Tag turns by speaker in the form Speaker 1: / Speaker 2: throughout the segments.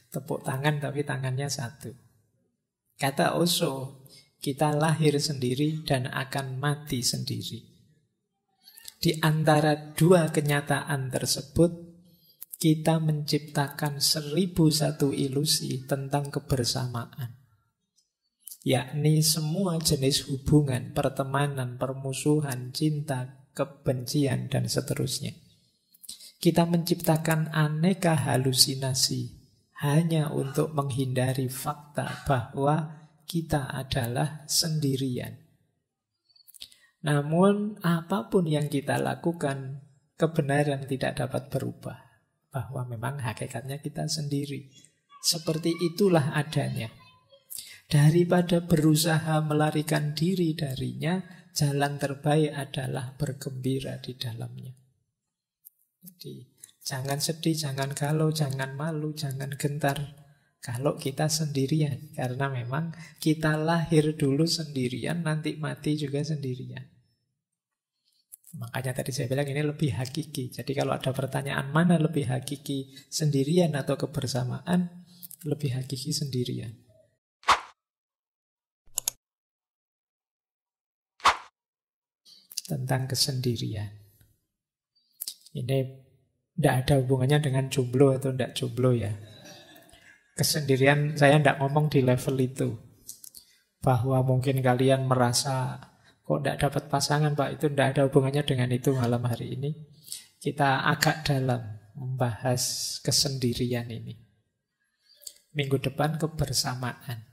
Speaker 1: Tepuk tangan tapi tangannya satu. Kata Osho, kita lahir sendiri dan akan mati sendiri. Di antara dua kenyataan tersebut, kita menciptakan 1001 ilusi tentang kebersamaan. Yakni semua jenis hubungan, pertemanan, permusuhan, cinta, kebencian, dan seterusnya. Kita menciptakan aneka halusinasi hanya untuk menghindari fakta bahwa kita adalah sendirian. Namun apapun yang kita lakukan, kebenaran tidak dapat berubah. Bahwa memang hakikatnya kita sendiri. Seperti itulah adanya. Daripada berusaha melarikan diri darinya, jalan terbaik adalah bergembira di dalamnya. Jadi jangan sedih, jangan galau, jangan malu, jangan gentar kalau kita sendirian. Karena memang kita lahir dulu sendirian, nanti mati juga sendirian. Makanya tadi saya bilang ini lebih hakiki. Jadi kalau ada pertanyaan mana lebih hakiki, sendirian atau kebersamaan, lebih hakiki sendirian. Tentang kesendirian. Ini tidak ada hubungannya dengan jomblo atau tidak jomblo ya. Kesendirian saya tidak ngomong di level itu. Bahwa mungkin kalian merasa kok tidak dapat pasangan Pak, itu tidak ada hubungannya dengan itu malam hari ini. Kita agak dalam membahas kesendirian ini. Minggu depan kebersamaan.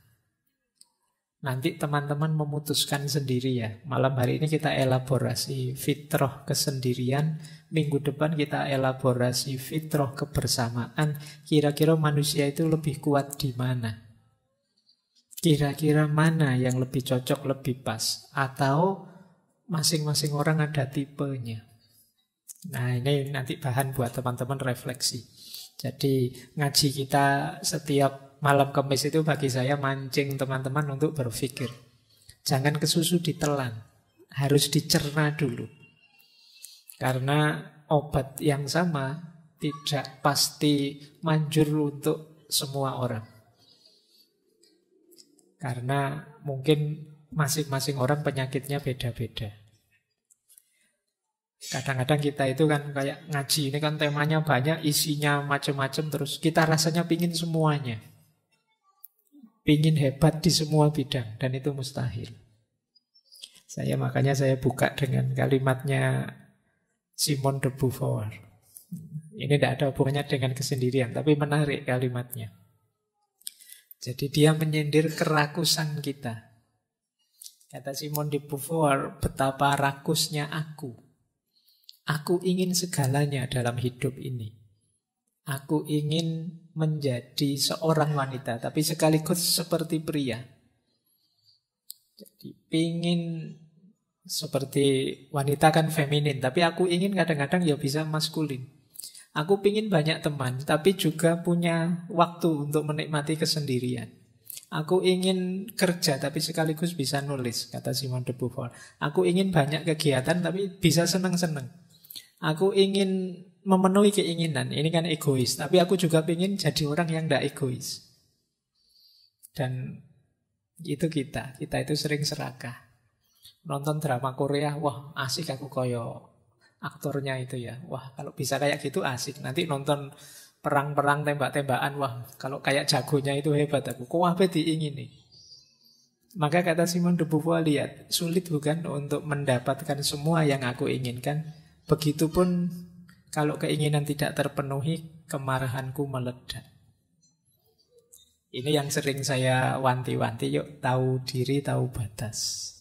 Speaker 1: Nanti teman-teman memutuskan sendiri ya. Malam hari ini kita elaborasi fitrah kesendirian. Minggu depan kita elaborasi fitrah kebersamaan. Kira-kira manusia itu lebih kuat di mana? Kira-kira mana yang lebih cocok, lebih pas? Atau masing-masing orang ada tipenya? Nah ini nanti bahan buat teman-teman refleksi. Jadi ngaji kita setiap malam Kamis itu bagi saya mancing teman-teman untuk berpikir. Jangan kesusu ditelan, harus dicerna dulu. Karena obat yang sama tidak pasti manjur untuk semua orang. Karena mungkin masing-masing orang penyakitnya beda-beda. Kadang-kadang kita itu kan kayak ngaji, ini kan temanya banyak, isinya macam-macam, terus kita rasanya pingin semuanya. Pingin hebat di semua bidang, dan itu mustahil. Makanya saya buka dengan kalimatnya Simone de Beauvoir. Ini tidak ada hubungannya dengan kesendirian, tapi menarik kalimatnya. Jadi dia menyindir kerakusan kita. Kata Simone de Beauvoir, betapa rakusnya aku. Aku ingin segalanya dalam hidup ini. Aku ingin menjadi seorang wanita, tapi sekaligus seperti pria. Jadi ingin seperti wanita kan feminin, tapi aku ingin kadang-kadang ya bisa maskulin. Aku ingin banyak teman, tapi juga punya waktu untuk menikmati kesendirian. Aku ingin kerja, tapi sekaligus bisa nulis, kata Simone de Beauvoir. Aku ingin banyak kegiatan, tapi bisa senang-senang. Aku ingin memenuhi keinginan, ini kan egois. Tapi aku juga ingin jadi orang yang tidak egois. Dan itu kita itu sering serakah. Nonton drama Korea, wah asik aku koyo aktornya itu ya. Wah kalau bisa kayak gitu asik. Nanti nonton perang-perang tembak-tembakan, wah kalau kayak jagonya itu hebat aku. Kok apa diingini? Maka kata Simone de Beauvoir, lihat, sulit bukan untuk mendapatkan semua yang aku inginkan. Begitupun kalau keinginan tidak terpenuhi, kemarahanku meledak. Ini yang sering saya wanti-wanti, yuk tahu diri, tahu batas.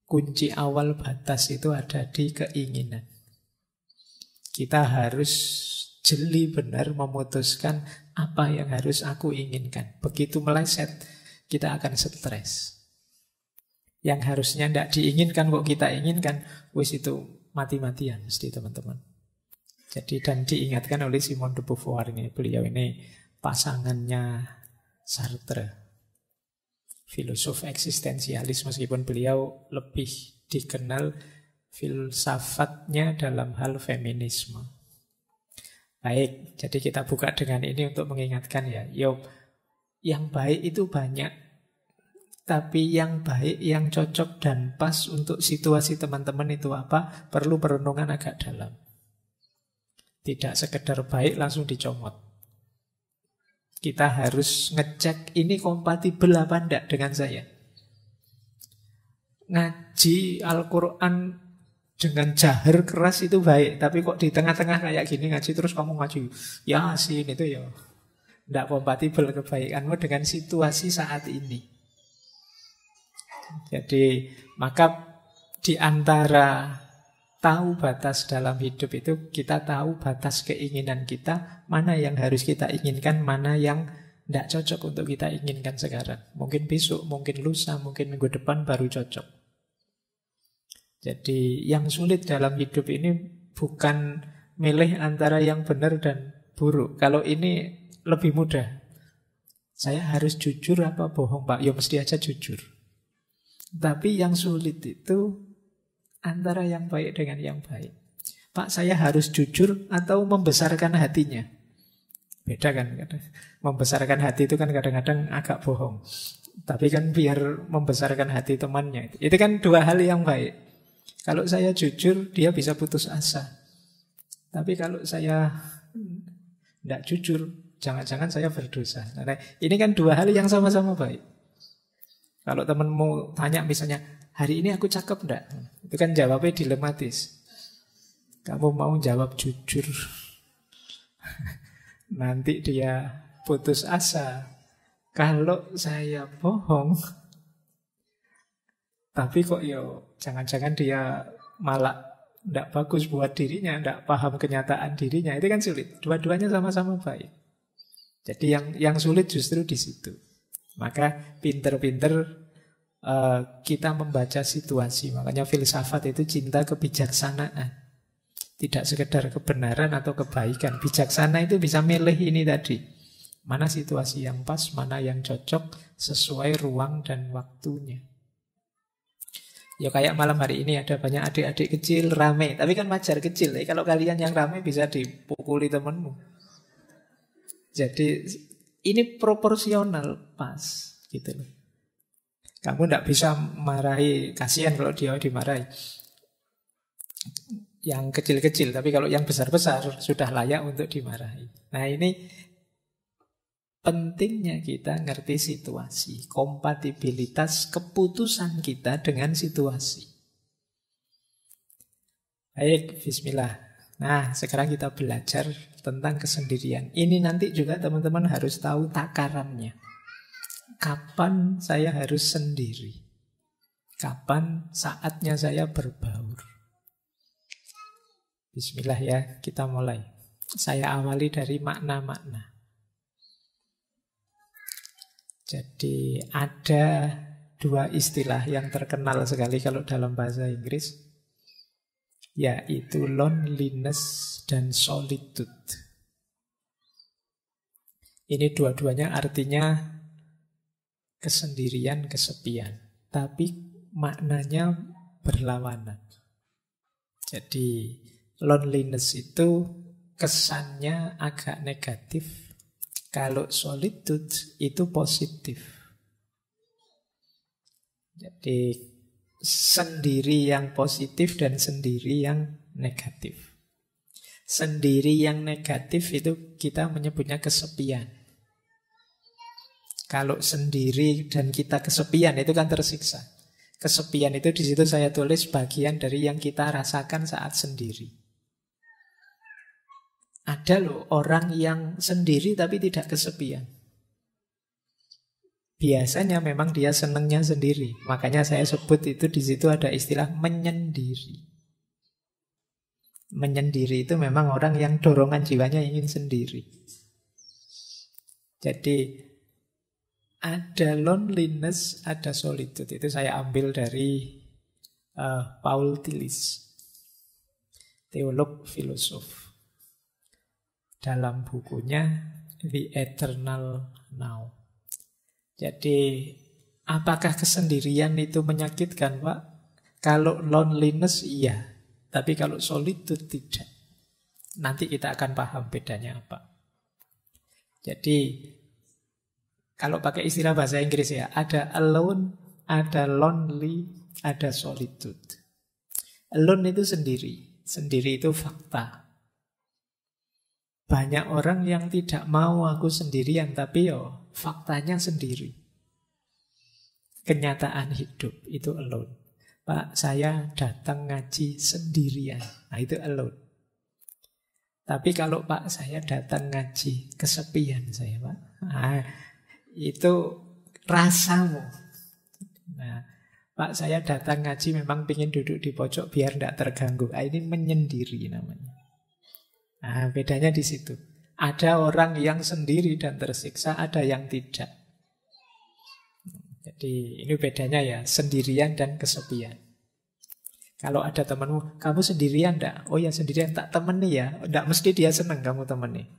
Speaker 1: Kunci awal batas itu ada di keinginan. Kita harus jeli benar memutuskan apa yang harus aku inginkan. Begitu meleset, kita akan stres. Yang harusnya tidak diinginkan kok kita inginkan, wis itu mati-matian mesti teman-teman. Jadi dan diingatkan oleh Simone de Beauvoir ini, beliau ini pasangannya Sartre, filosof eksistensialis, meskipun beliau lebih dikenal filsafatnya dalam hal feminisme. Baik, jadi kita buka dengan ini untuk mengingatkan ya. Yo, yang baik itu banyak. Tapi yang baik, yang cocok dan pas untuk situasi teman-teman itu apa? Perlu perenungan agak dalam. Tidak sekedar baik langsung dicomot. Kita harus ngecek ini kompatibel apa enggak dengan saya. Ngaji Al-Quran dengan jahar keras itu baik, tapi kok di tengah-tengah kayak gini ngaji terus kamu ngaji Yasin itu ya tidak kompatibel kebaikanmu dengan situasi saat ini. Jadi maka di antara tahu batas dalam hidup itu kita tahu batas keinginan kita, mana yang harus kita inginkan, mana yang tidak cocok untuk kita inginkan sekarang. Mungkin besok, mungkin lusa, mungkin minggu depan baru cocok. Jadi yang sulit dalam hidup ini bukan milih antara yang benar dan buruk. Kalau ini lebih mudah. Saya harus jujur apa bohong, Pak? Ya mesti aja jujur. Tapi yang sulit itu antara yang baik dengan yang baik. Pak, saya harus jujur atau membesarkan hatinya? Beda kan? Membesarkan hati itu kan kadang-kadang agak bohong. Tapi kan biar membesarkan hati temannya. Itu kan dua hal yang baik. Kalau saya jujur, dia bisa putus asa. Tapi kalau saya tidak jujur, jangan-jangan saya berdosa. Nah, ini kan dua hal yang sama-sama baik. Kalau temanmu tanya misalnya, hari ini aku cakep enggak? Itu kan jawabnya dilematis. Kamu mau jawab jujur, nanti dia putus asa. Kalau saya bohong, tapi kok jangan-jangan dia malah tidak bagus buat dirinya, tidak paham kenyataan dirinya. Itu kan sulit. Dua-duanya sama-sama baik. Jadi yang sulit justru di situ. Maka pinter-pinter kita membaca situasi. Makanya filsafat itu cinta kebijaksanaan. Tidak sekedar kebenaran atau kebaikan. Bijaksana itu bisa milih ini tadi. Mana situasi yang pas, mana yang cocok sesuai ruang dan waktunya. Ya kayak malam hari ini ada banyak adik-adik kecil rame, tapi kan wajar kecil. Kalau kalian yang rame bisa dipukuli temenmu. Jadi ini proporsional pas gitu loh. Kamu tidak bisa marahi, kasihan kalau dia dimarahi. Yang kecil-kecil, tapi kalau yang besar-besar sudah layak untuk dimarahi. Nah ini pentingnya kita ngerti situasi, kompatibilitas keputusan kita dengan situasi. Baik, bismillah. Nah, sekarang kita belajar tentang kesendirian. Ini nanti juga teman-teman harus tahu takarannya. Kapan saya harus sendiri? Kapan saatnya saya berbaur? Bismillah ya, kita mulai. Saya awali dari makna-makna. Jadi ada dua istilah yang terkenal sekali kalau dalam bahasa Inggris, yaitu loneliness dan solitude. Ini dua-duanya artinya kesendirian, kesepian, tapi maknanya berlawanan. Jadi loneliness itu kesannya agak negatif. Kalau solitude itu positif. Jadi sendiri yang positif dan sendiri yang negatif. Sendiri yang negatif itu kita menyebutnya kesepian. Kalau sendiri dan kita kesepian itu kan tersiksa. Kesepian itu di situ saya tulis bagian dari yang kita rasakan saat sendiri. Ada loh orang yang sendiri tapi tidak kesepian. Biasanya memang dia senangnya sendiri. Makanya saya sebut itu di situ ada istilah menyendiri. Menyendiri itu memang orang yang dorongan jiwanya ingin sendiri. Jadi ada loneliness, ada solitude. Itu saya ambil dari Paul Tillich, teolog filosof. Dalam bukunya The Eternal Now. Jadi apakah kesendirian itu menyakitkan, Pak? Kalau loneliness iya, tapi kalau solitude tidak. Nanti kita akan paham bedanya apa. Jadi kalau pakai istilah bahasa Inggris ya, ada alone, ada lonely, ada solitude. Alone itu sendiri. Sendiri itu fakta. Banyak orang yang tidak mau aku sendirian, tapi faktanya sendiri. Kenyataan hidup itu alone. Pak, saya datang ngaji sendirian. Nah, itu alone. Tapi kalau Pak, saya datang ngaji kesepian saya, Pak. Nah, itu rasamu. Nah, Pak, saya datang ngaji memang ingin duduk di pojok biar tidak terganggu. Nah, ini menyendiri namanya. Nah, bedanya di situ. Ada orang yang sendiri dan tersiksa, ada yang tidak. Jadi ini bedanya ya, sendirian dan kesepian. Kalau ada temanmu, kamu sendirian enggak? Oh ya sendirian, tak temani ya. Enggak mesti dia senang kamu temani.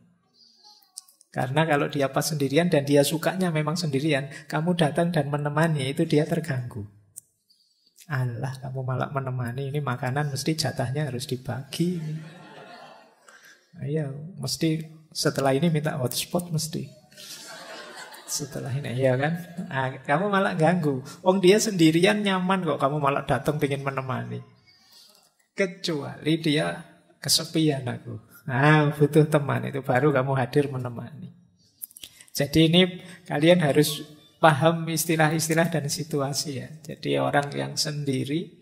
Speaker 1: Karena kalau dia pas sendirian dan dia sukanya memang sendirian, kamu datang dan menemani, itu dia terganggu. Allah, kamu malah menemani, ini makanan mesti jatahnya harus dibagi. Ayo, mesti setelah ini minta hotspot mesti. Setelah ini, iya kan? Nah, kamu malah ganggu. Dia sendirian nyaman kok, kamu malah datang pengen menemani. Kecuali dia kesepian aku. Nah, butuh teman, itu baru kamu hadir menemani. Jadi ini kalian harus paham istilah-istilah dan situasi ya. Jadi orang yang sendiri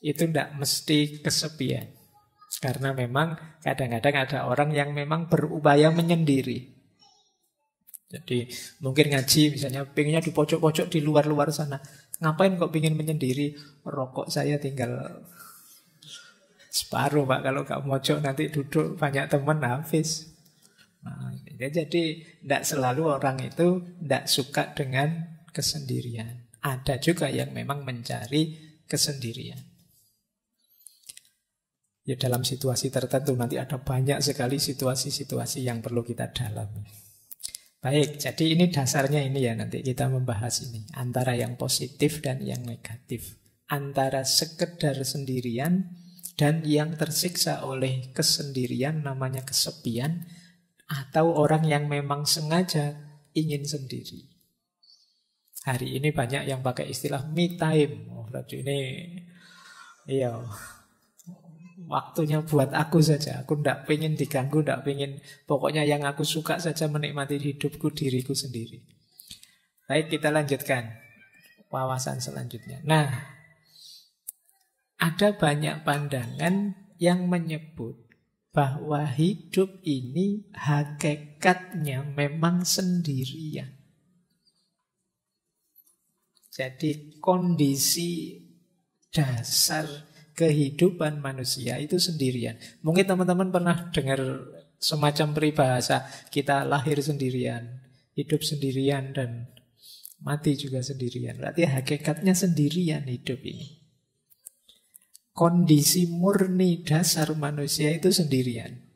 Speaker 1: itu tidak mesti kesepian. Karena memang kadang-kadang ada orang yang memang berupaya menyendiri. Jadi mungkin ngaji misalnya pengennya di pojok-pojok di luar-luar sana. Ngapain kok pengen menyendiri? Rokok saya tinggal separuh Pak. Kalau gak mojok nanti duduk banyak teman habis. Nah, jadi tidak selalu orang itu tidak suka dengan kesendirian. Ada juga yang memang mencari kesendirian. Ya dalam situasi tertentu nanti ada banyak sekali situasi-situasi yang perlu kita dalami. Baik, jadi ini dasarnya ini ya, nanti kita membahas ini. Antara yang positif dan yang negatif. Antara sekedar sendirian dan yang tersiksa oleh kesendirian, namanya kesepian. Atau orang yang memang sengaja ingin sendiri. Hari ini banyak yang pakai istilah me time. Berarti ini, iya, waktunya buat aku saja. Aku tidak pengen diganggu, tidak pengen. Pokoknya yang aku suka saja menikmati hidupku, diriku sendiri. Baik, kita lanjutkan wawasan selanjutnya. Nah, ada banyak pandangan yang menyebut bahwa hidup ini hakikatnya memang sendirian. Jadi kondisi dasar kehidupan manusia itu sendirian. Mungkin teman-teman pernah dengar semacam peribahasa, kita lahir sendirian, hidup sendirian, dan mati juga sendirian. Berarti hakikatnya sendirian hidup ini. Kondisi murni dasar manusia itu sendirian.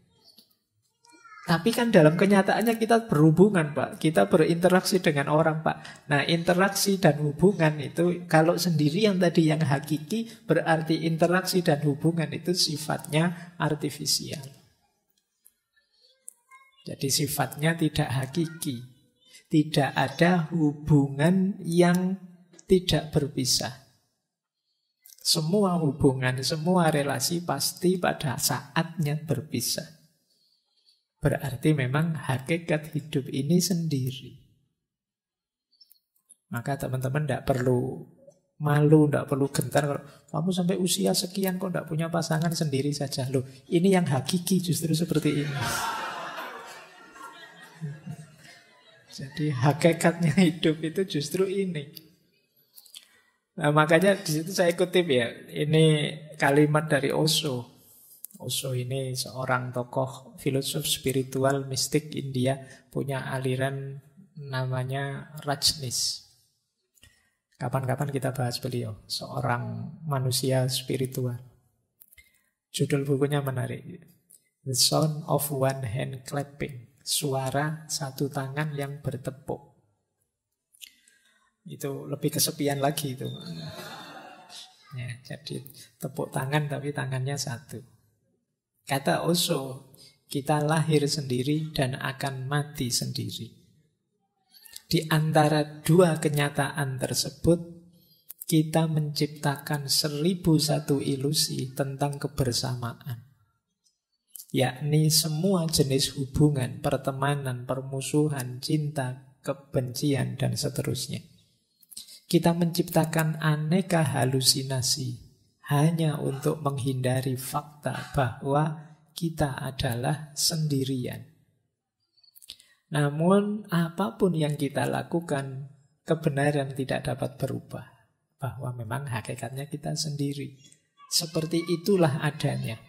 Speaker 1: Tapi kan dalam kenyataannya kita berhubungan, Pak. Kita berinteraksi dengan orang, Pak. Nah, interaksi dan hubungan itu, kalau sendirian tadi yang hakiki, berarti interaksi dan hubungan itu sifatnya artifisial. Jadi sifatnya tidak hakiki. Tidak ada hubungan yang tidak berpisah. Semua hubungan, semua relasi pasti pada saatnya berpisah. Berarti memang hakikat hidup ini sendiri. Maka teman-teman tidak perlu malu, tidak perlu gentar. Kalau kamu sampai usia sekian kok tidak punya pasangan, sendiri saja. Loh, ini yang hakiki justru seperti ini. Jadi hakikatnya hidup itu justru ini. Nah, makanya di situ saya kutip ya. Ini kalimat dari Osho. Osho ini seorang tokoh filosof spiritual mistik India, punya aliran namanya Rajneesh. Kapan-kapan kita bahas beliau, seorang manusia spiritual. Judul bukunya menarik, The Sound of One Hand Clapping, suara satu tangan yang bertepuk. Itu lebih kesepian lagi itu. Ya, jadi tepuk tangan tapi tangannya satu. Kata Osho, Kita lahir sendiri dan akan mati sendiri. Di antara dua kenyataan tersebut, kita menciptakan 1001 ilusi tentang kebersamaan. Yakni semua jenis hubungan, pertemanan, permusuhan, cinta, kebencian, dan seterusnya. Kita menciptakan aneka halusinasi hanya untuk menghindari fakta bahwa kita adalah sendirian. Namun apapun yang kita lakukan, kebenaran tidak dapat berubah. Bahwa memang hakikatnya kita sendiri. Seperti itulah adanya.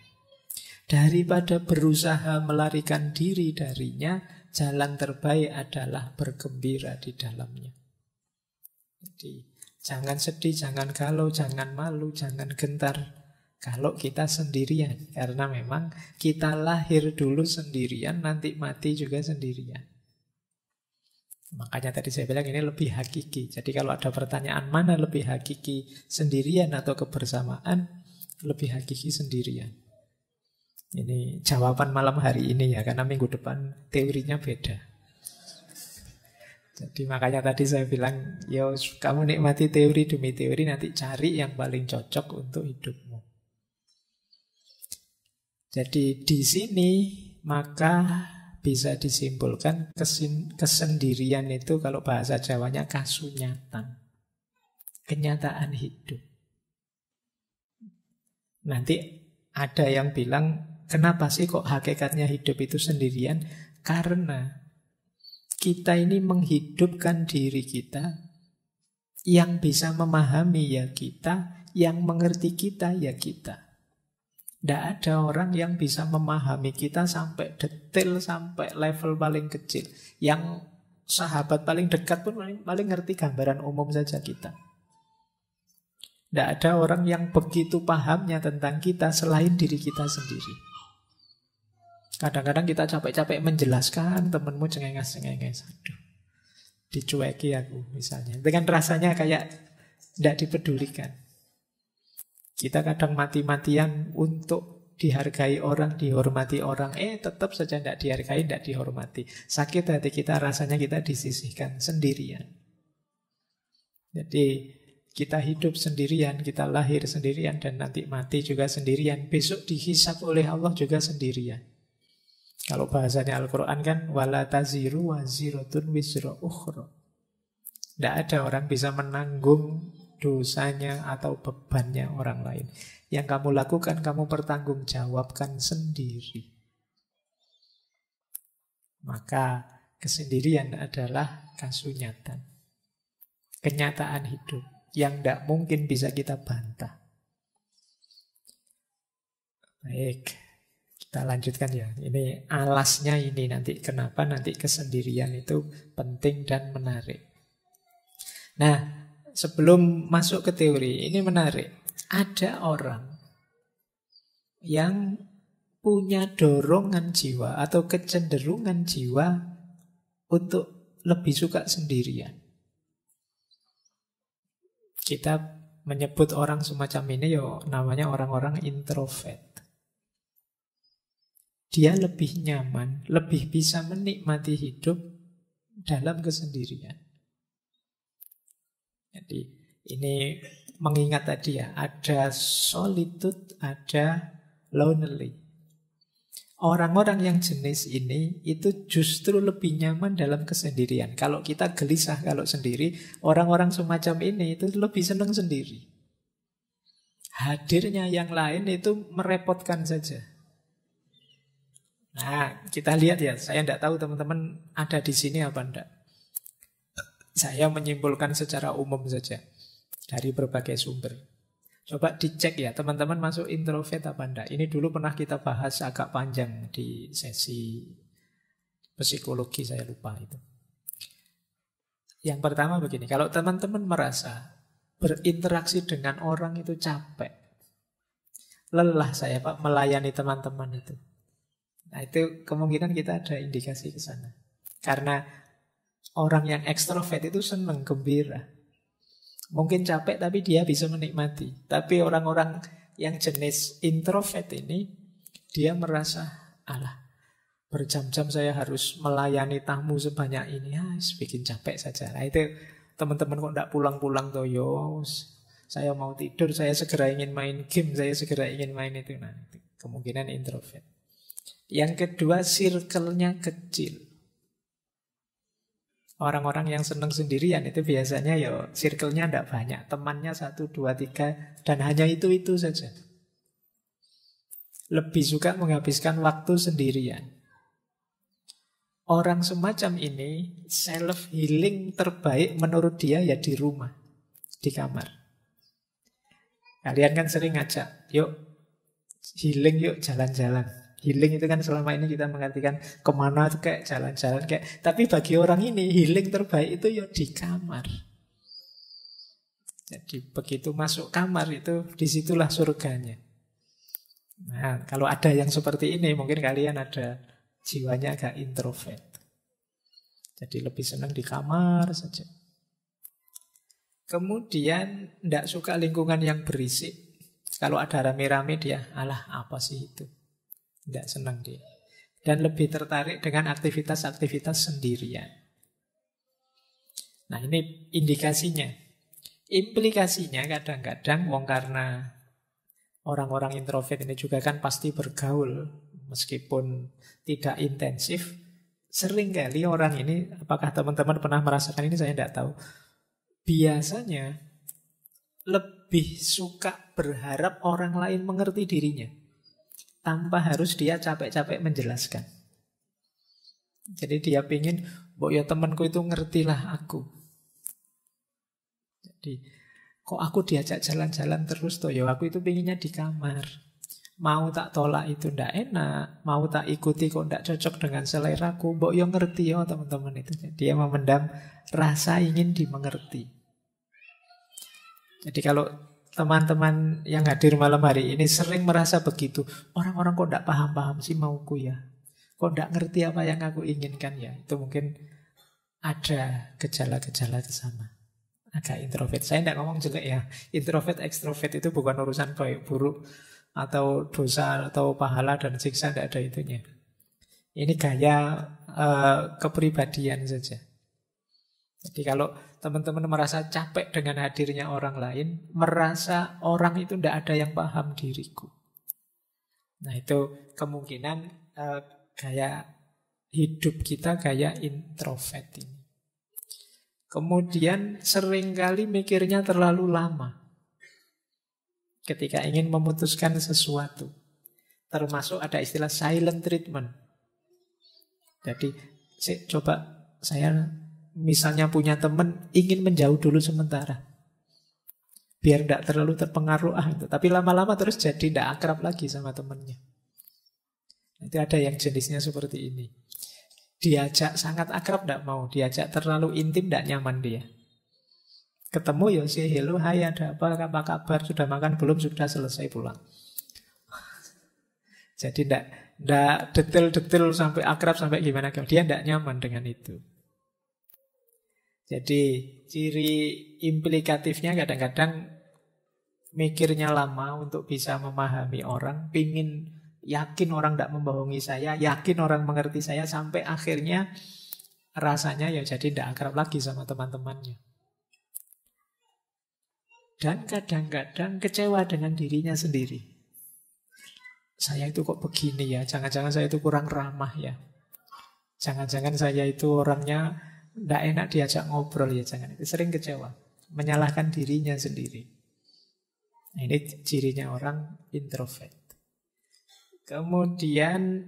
Speaker 1: Daripada berusaha melarikan diri darinya, jalan terbaik adalah bergembira di dalamnya. Jadi jangan sedih, jangan galau, jangan malu, jangan gentar kalau kita sendirian. Karena memang kita lahir dulu sendirian, nanti mati juga sendirian. Makanya tadi saya bilang ini lebih hakiki. Jadi kalau ada pertanyaan mana lebih hakiki, sendirian atau kebersamaan, lebih hakiki sendirian. Ini jawaban malam hari ini ya, karena minggu depan teorinya beda. Jadi makanya tadi saya bilang, yo kamu nikmati teori demi teori, nanti cari yang paling cocok untuk hidupmu. Jadi di sini maka bisa disimpulkan kesendirian itu kalau bahasa Jawanya kasunyatan, kenyataan hidup. Nanti ada yang bilang, kenapa sih kok hakikatnya hidup itu sendirian? Karena kita ini menghidupkan diri kita, yang bisa memahami ya kita, yang mengerti kita ya kita. Tidak ada orang yang bisa memahami kita sampai detail, sampai level paling kecil. Yang sahabat paling dekat pun paling ngerti gambaran umum saja kita. Tidak ada orang yang begitu pahamnya tentang kita selain diri kita sendiri. Kadang-kadang kita capek-capek menjelaskan, temenmu cengenges-cengenges. Aduh, dicueki aku misalnya. Dengan rasanya kayak tidak dipedulikan. Kita kadang mati-matian untuk dihargai orang, dihormati orang. Tetap saja tidak dihargai, tidak dihormati. Sakit hati kita, rasanya kita disisihkan sendirian. Jadi kita hidup sendirian, kita lahir sendirian, dan nanti mati juga sendirian. Besok dihisab oleh Allah juga sendirian. Kalau bahasanya Al-Quran kan, wala taziru waziratun wizra ukhra. Tidak ada orang bisa menanggung dosanya atau bebannya orang lain. Yang kamu lakukan, kamu pertanggungjawabkan sendiri. Maka kesendirian adalah kasunyatan, kenyataan hidup yang tidak mungkin bisa kita bantah. Baik, kita lanjutkan ya. Ini alasnya ini nanti. Kenapa nanti kesendirian itu penting dan menarik. Nah, sebelum masuk ke teori, ini menarik. Ada orang yang punya dorongan jiwa atau kecenderungan jiwa untuk lebih suka sendirian. Kita menyebut orang semacam ini namanya orang-orang introvert. Dia lebih nyaman, lebih bisa menikmati hidup dalam kesendirian. Jadi ini mengingat tadi ya, ada solitude, ada lonely. Orang-orang yang jenis ini itu justru lebih nyaman dalam kesendirian. Kalau kita gelisah kalau sendiri, orang-orang semacam ini itu lebih senang sendiri. Hadirnya yang lain itu merepotkan saja. Nah, kita lihat ya, saya tidak tahu teman-teman ada di sini apa enggak. Saya menyimpulkan secara umum saja dari berbagai sumber. Coba dicek ya, teman-teman masuk introvert apa enggak. Ini dulu pernah kita bahas agak panjang di sesi psikologi, saya lupa itu. Yang pertama begini, kalau teman-teman merasa berinteraksi dengan orang itu capek, lelah saya Pak melayani teman-teman itu. Nah itu kemungkinan kita ada indikasi ke sana. Karena orang yang ekstrovert itu senang, gembira. Mungkin capek tapi dia bisa menikmati. Tapi orang-orang yang jenis introvert ini, dia merasa, alah, berjam-jam saya harus melayani tamu sebanyak ini. Ya, bikin capek saja. Nah itu teman-teman kok tidak pulang-pulang toh, yo. Saya mau tidur, saya segera ingin main game, saya segera ingin main itu. Nah, itu kemungkinan introvert. Yang kedua, circle-nya kecil. Orang-orang yang senang sendirian itu biasanya ya circle-nya tidak banyak. Temannya 1, 2, 3 dan hanya itu-itu saja. Lebih suka menghabiskan waktu sendirian. Orang semacam ini self healing terbaik menurut dia ya di rumah, di kamar. Kalian kan sering ngajak, yuk healing, yuk jalan-jalan. Healing itu kan selama ini kita mengartikan kemana tuh kayak jalan-jalan kayak. Tapi bagi orang ini healing terbaik itu ya di kamar. Jadi begitu masuk kamar itu disitulah surganya. Nah kalau ada yang seperti ini mungkin kalian ada jiwanya agak introvert. Jadi lebih senang di kamar saja. Kemudian tidak suka lingkungan yang berisik. Kalau ada rame-rame dia, alah apa sih itu? Tidak senang dia. Dan lebih tertarik dengan aktivitas-aktivitas sendirian. Nah ini indikasinya. Implikasinya kadang-kadang karena orang-orang introvert ini juga kan pasti bergaul meskipun tidak intensif. Sering kali orang ini, apakah teman-teman pernah merasakan ini saya tidak tahu. Biasanya lebih suka berharap orang lain mengerti dirinya tanpa harus dia capek-capek menjelaskan. Jadi dia pingin, mbok ya temanku itu ngertilah aku. Jadi kok aku diajak jalan-jalan terus toh, ya aku itu pinginnya di kamar. Mau tak tolak itu ndak enak, mau tak ikuti kok ndak cocok dengan seleraku, mbok yo ngerti yo teman-teman itu. Dia memendam rasa ingin dimengerti. Jadi kalau teman-teman yang hadir malam hari ini sering merasa begitu, orang-orang kok ndak paham-paham sih mauku ya, kok ndak ngerti apa yang aku inginkan ya, itu mungkin ada gejala-gejala ke sana. Agak introvert. Saya tidak ngomong jelek ya. Introvert, ekstrovert itu bukan urusan baik buruk atau dosa atau pahala dan siksa, tidak ada itunya. Ini gaya kepribadian saja. Jadi kalau teman-teman merasa capek dengan hadirnya orang lain, merasa orang itu tidak ada yang paham diriku. Nah itu kemungkinan gaya hidup kita gaya introvert ini. Kemudian seringkali mikirnya terlalu lama ketika ingin memutuskan sesuatu. Termasuk ada istilah silent treatment. Jadi coba saya misalnya punya teman ingin menjauh dulu sementara. Biar tidak terlalu terpengaruh itu. Tapi lama-lama terus jadi tidak akrab lagi sama temannya. Itu ada yang jenisnya seperti ini. Diajak sangat akrab tidak mau. Diajak terlalu intim tidak nyaman dia. Ketemu ya say hello, hai ada apa kabar, sudah makan belum, sudah selesai pulang. Jadi tidak detail-detail sampai akrab sampai gimana. Dia tidak nyaman dengan itu. Jadi ciri implikatifnya kadang-kadang mikirnya lama untuk bisa memahami orang, pingin yakin orang tidak membohongi saya, yakin orang mengerti saya, sampai akhirnya rasanya ya jadi tidak akrab lagi sama teman-temannya. Dan kadang-kadang kecewa dengan dirinya sendiri. Saya itu kok begini ya, jangan-jangan saya itu kurang ramah ya. Jangan-jangan saya itu orangnya tidak enak diajak ngobrol ya, jangan. Itu sering kecewa, menyalahkan dirinya sendiri. Nah, ini cirinya orang introvert. Kemudian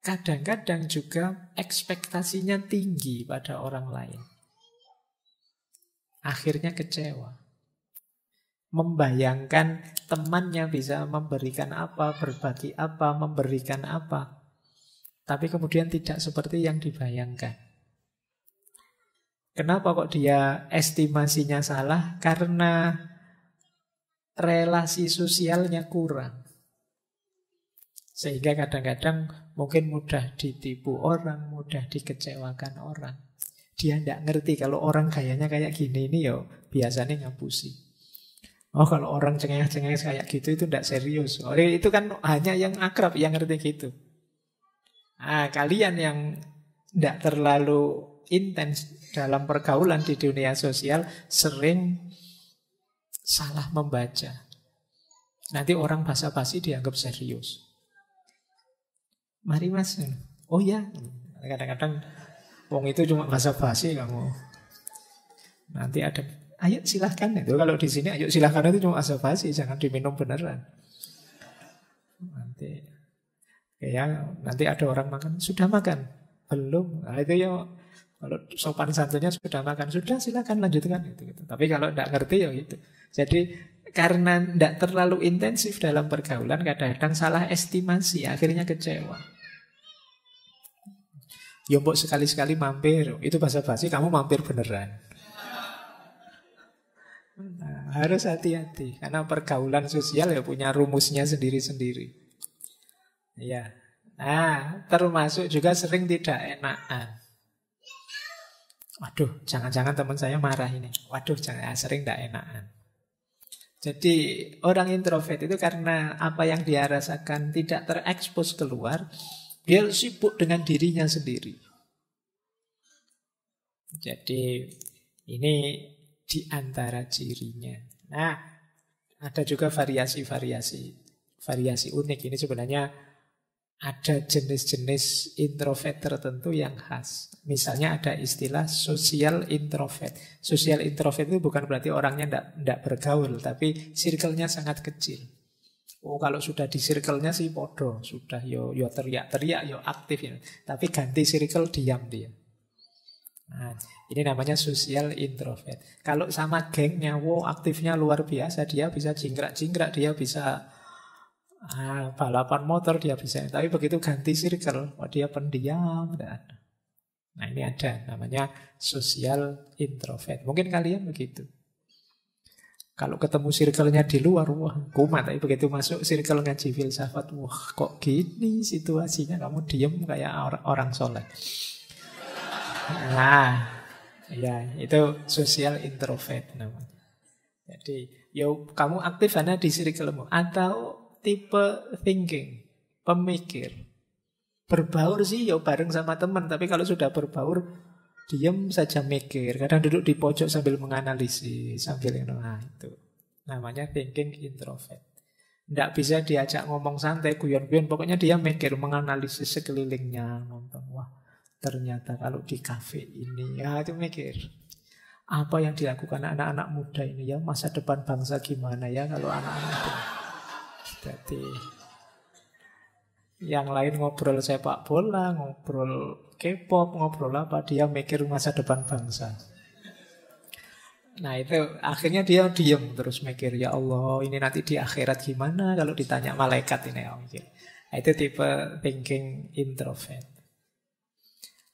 Speaker 1: kadang-kadang juga ekspektasinya tinggi pada orang lain. Akhirnya kecewa. Membayangkan temannya bisa memberikan apa, berbagi apa, memberikan apa. Tapi kemudian tidak seperti yang dibayangkan. Kenapa kok dia estimasinya salah? Karena relasi sosialnya kurang. Sehingga kadang-kadang mungkin mudah ditipu orang, mudah dikecewakan orang. Dia tidak ngerti kalau orang gayanya kayak gini ini ya biasanya ngapusi. Oh kalau orang cengeng-cengeng kayak gitu itu tidak serius. Oh, itu kan hanya yang akrab yang ngerti gitu. Kalian yang tidak terlalu intens dalam pergaulan di dunia sosial sering salah membaca. Nanti orang basa-basi dianggap serius. Mari mas. Oh ya, kadang-kadang wong itu cuma basa-basi kamu. Nanti ada, ayo silahkan itu. Kalau di sini ayo silahkan itu cuma basa-basi, jangan diminum beneran. Nanti ada orang makan, sudah makan? Belum. Nah, itu ya kalau sopan santunnya sudah makan, sudah silakan lanjutkan gitu. Tapi kalau tidak ngerti ya gitu. Jadi karena tidak terlalu intensif dalam pergaulan, kadang-kadang salah estimasi, akhirnya kecewa. Ya mbok sekali-sekali mampir, itu basa-basi, kamu mampir beneran. Nah, harus hati-hati karena pergaulan sosial ya punya rumusnya sendiri-sendiri. Ya. Nah, termasuk juga sering tidak enakan. Waduh, jangan-jangan teman saya marah ini. Waduh, sering tidak enakan. Jadi orang introvert itu karena apa yang dia rasakan tidak terekspos keluar, dia sibuk dengan dirinya sendiri. Jadi ini di antara cirinya. Nah, ada juga variasi unik. Ini sebenarnya ada jenis-jenis introvert tertentu yang khas. Misalnya ada istilah social introvert. Social introvert itu bukan berarti orangnya tidak bergaul, tapi circle-nya sangat kecil. Oh, kalau sudah di circle-nya sih podo, sudah yo teriak-teriak, yo aktif ya. Tapi ganti circle diam dia. Nah, ini namanya social introvert. Kalau sama gengnya, aktifnya luar biasa, dia bisa jingkrak-jingkrak, dia bisa balapan motor dia bisa. Tapi begitu ganti circle, dia pendiam. Nah ini ada, namanya social introvert. Mungkin kalian begitu. Kalau ketemu circle-nya di luar, wah kumat. Tapi begitu masuk circle ngaji filsafat, wah kok gini situasinya, kamu diem kayak orang soleh. Nah, ya itu social introvert namanya. Jadi, kamu aktif hanya di circle-mu atau tipe thinking, pemikir. Berbaur sih bareng sama teman, tapi kalau sudah berbaur diam saja mikir. Kadang duduk di pojok sambil menganalisis, sambil itu namanya thinking introvert. Tidak bisa diajak ngomong santai, guyon-guyon, pokoknya dia mikir, menganalisis sekelilingnya, nonton. Wah, ternyata kalau di kafe ini itu mikir. Apa yang dilakukan anak-anak muda ini ya, masa depan bangsa gimana ya kalau anak-anak itu. Jadi yang lain ngobrol sepak bola, ngobrol K-pop, ngobrol apa, dia mikir masa depan bangsa. Nah itu akhirnya dia diam terus mikir, ya Allah ini nanti di akhirat gimana kalau ditanya malaikat ini. Nah, itu tipe thinking introvert.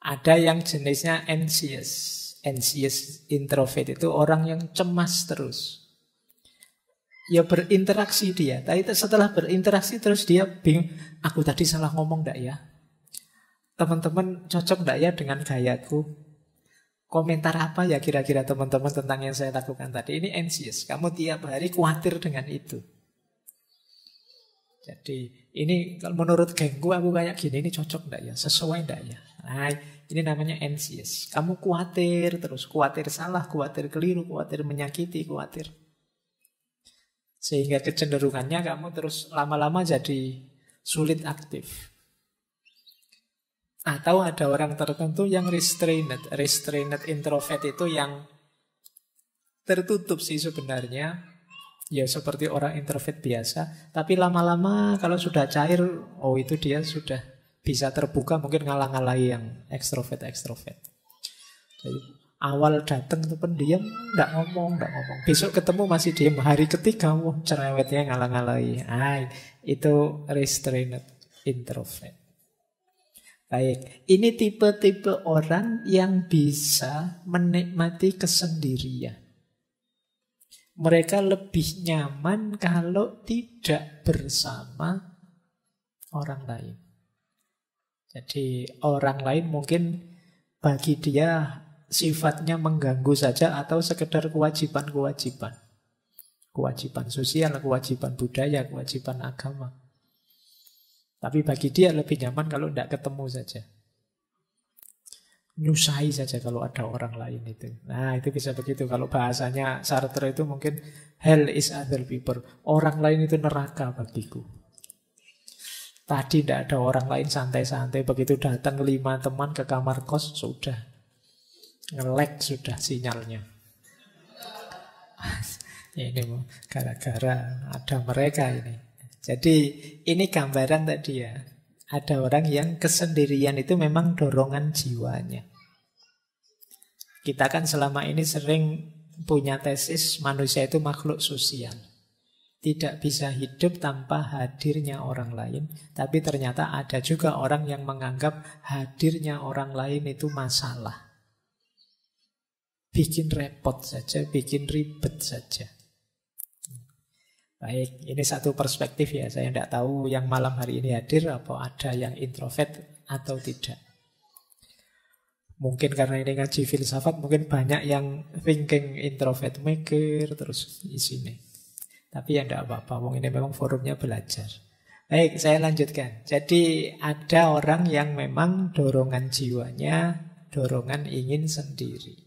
Speaker 1: Ada yang jenisnya anxious. Anxious introvert itu orang yang cemas terus. Ya berinteraksi dia, tapi setelah berinteraksi terus dia bingung, aku tadi salah ngomong enggak ya? Teman-teman cocok enggak ya dengan gayaku? Komentar apa ya kira-kira teman-teman tentang yang saya lakukan tadi? Ini anxious, kamu tiap hari khawatir dengan itu. Jadi ini kalau menurut gengku aku kayak gini, ini cocok enggak ya? Sesuai enggak ya? Nah, ini namanya anxious. Kamu khawatir terus, khawatir salah, khawatir keliru, khawatir menyakiti, khawatir. Sehingga kecenderungannya kamu terus lama-lama jadi sulit aktif. Atau ada orang tertentu yang restrained. Restrained introvert itu yang tertutup sih sebenarnya. Ya seperti orang introvert biasa. Tapi lama-lama kalau sudah cair, itu dia sudah bisa terbuka, mungkin ngalah-ngalahi yang ekstrovert. Jadi awal datang itu pendiam, enggak ngomong. Besok ketemu masih diam. Hari ketiga, cerewetnya ngalah-ngalahi. Itu restrained introvert. Baik, ini tipe-tipe orang yang bisa menikmati kesendirian. Mereka lebih nyaman kalau tidak bersama orang lain. Jadi orang lain mungkin bagi dia sifatnya mengganggu saja atau sekedar kewajiban-kewajiban. Kewajiban sosial, kewajiban budaya, kewajiban agama. Tapi bagi dia lebih nyaman kalau tidak ketemu saja. Nyusahi saja kalau ada orang lain itu. Nah, itu bisa begitu. Kalau bahasanya Sartre itu mungkin hell is other people. Orang lain itu neraka bagiku. Tadi tidak ada orang lain, santai-santai. Begitu datang 5 teman ke kamar kos, sudah. Nge-lag sudah sinyalnya. Ini gara-gara ada mereka ini. Jadi ini gambaran tadi ya. Ada orang yang kesendirian itu memang dorongan jiwanya. Kita kan selama ini sering punya tesis manusia itu makhluk sosial. Tidak bisa hidup tanpa hadirnya orang lain. Tapi ternyata ada juga orang yang menganggap hadirnya orang lain itu masalah. Bikin repot saja, bikin ribet saja. Baik, ini satu perspektif ya. Saya tidak tahu yang malam hari ini hadir apa ada yang introvert atau tidak. Mungkin karena ini ngaji filsafat, mungkin banyak yang thinking introvert maker terus di sini. Tapi ya tidak apa-apa, ini memang forumnya belajar. Baik, saya lanjutkan. Jadi ada orang yang memang dorongan jiwanya, dorongan ingin sendiri.